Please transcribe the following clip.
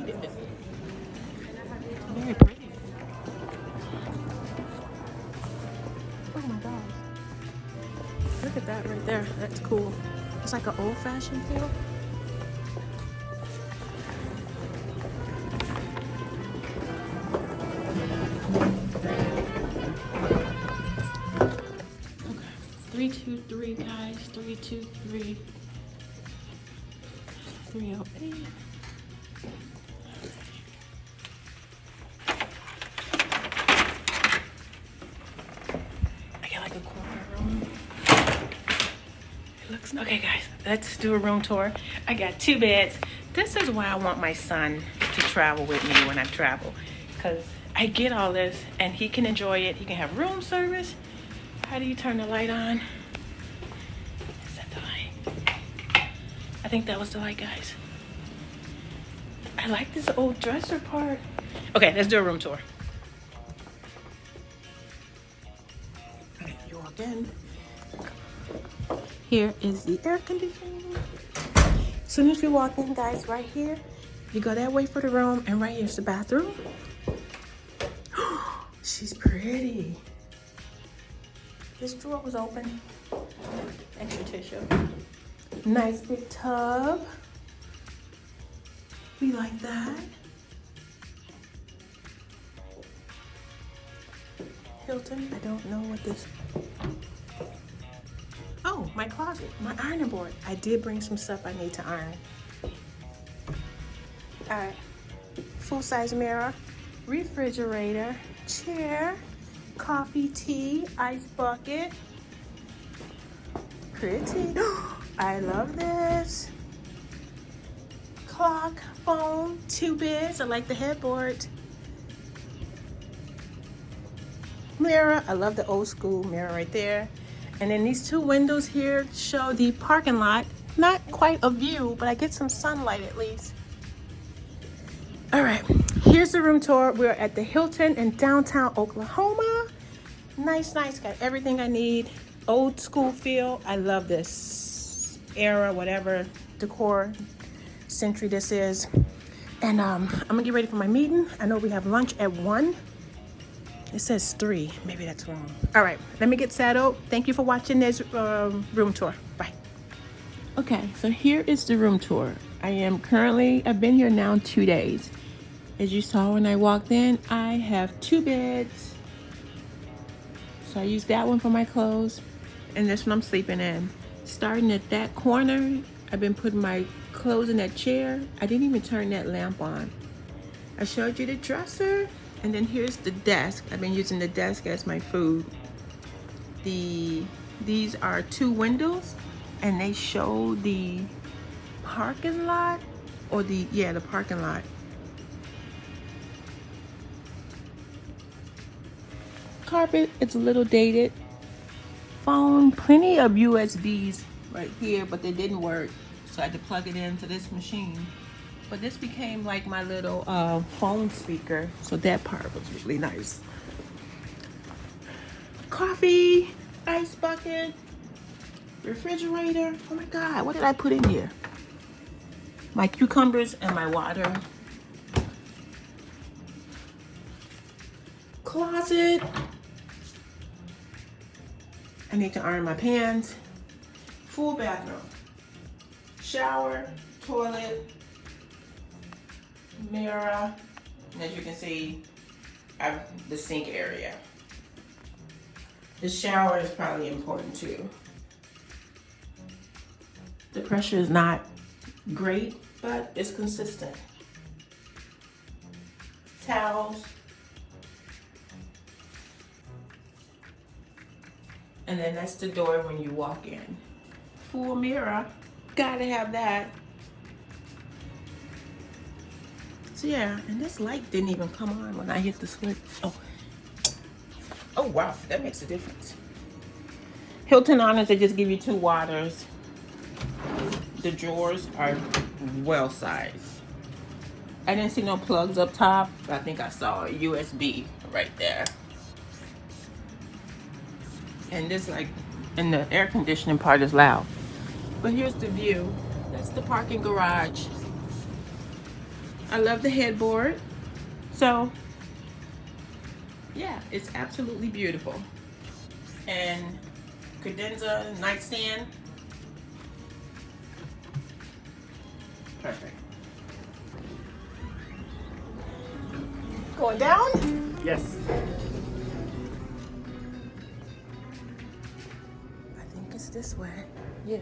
it. Very pretty. Oh my gosh. Look at that right there. That's cool. It's like an old-fashioned feel. Okay. 323, guys. 323. 308. I got like a corner room. It looks okay, guys. Let's do a room tour. I got 2 beds. This is why I want my son to travel with me when I travel, because I get all this and he can enjoy it. He can have room service. How do you turn the light on? Is that the light? I think that was the light, guys. I like this old dresser part. Okay, let's do a room tour. Okay, you walk in. Here is the air conditioning. As soon as you walk in, guys, right here, you go that way for the room, and right here's the bathroom. She's pretty. This drawer was open. Extra tissue. Nice big tub. We like that. Hilton, I don't know what this. Oh, my closet, my ironing board. I did bring some stuff I need to iron. All right, full-size mirror, refrigerator, chair, coffee, tea, ice bucket. Pretty. I love this. Clock, phone, 2 beds. I like the headboard. Mirror, I love the old school mirror right there. And then these 2 windows here show the parking lot. Not quite a view, but I get some sunlight at least. All right, here's the room tour. We're at the Hilton in downtown Oklahoma. Nice, nice, got everything I need. Old school feel. I love this era, whatever decor century this is. And I'm gonna get ready for my meeting. I know we have lunch at 1. It says 3, maybe that's wrong. All right, let me get settled. Thank you for watching this room tour. Bye. Okay, so here is the room tour. I've been here now 2 days. As you saw when I walked in, I have 2 beds. So I use that one for my clothes, and this one I'm sleeping in. Starting at that corner, I've been putting my clothes in that chair. I didn't even turn that lamp on. I showed you the dresser. And then here's the desk. I've been using the desk as my food. These are 2 windows, and they show the parking lot, or the parking lot. Carpet, it's a little dated. Phone, plenty of USBs right here, but they didn't work, so I had to plug it into this machine. But this became like my little phone speaker, so that part was really nice. Coffee, ice bucket, refrigerator. Oh my God, what did I put in here? My cucumbers and my water. Closet. I need to iron my pants. Full bathroom. Shower, toilet, mirror, and as you can see, I have the sink area. The shower is probably important too. The pressure is not great, but it's consistent. Towels. And then that's the door when you walk in. Full mirror, gotta have that. So yeah, and this light didn't even come on when I hit the switch. Oh wow, that makes a difference. Hilton Honors, they just give you 2 waters. The drawers are well sized. I didn't see no plugs up top, but I think I saw a USB right there. And this and the air conditioning part is loud. But here's the view. That's the parking garage. I love the headboard. So yeah, it's absolutely beautiful. And cadenza nightstand. Perfect. Going down? Yes. I think it's this way. Yeah.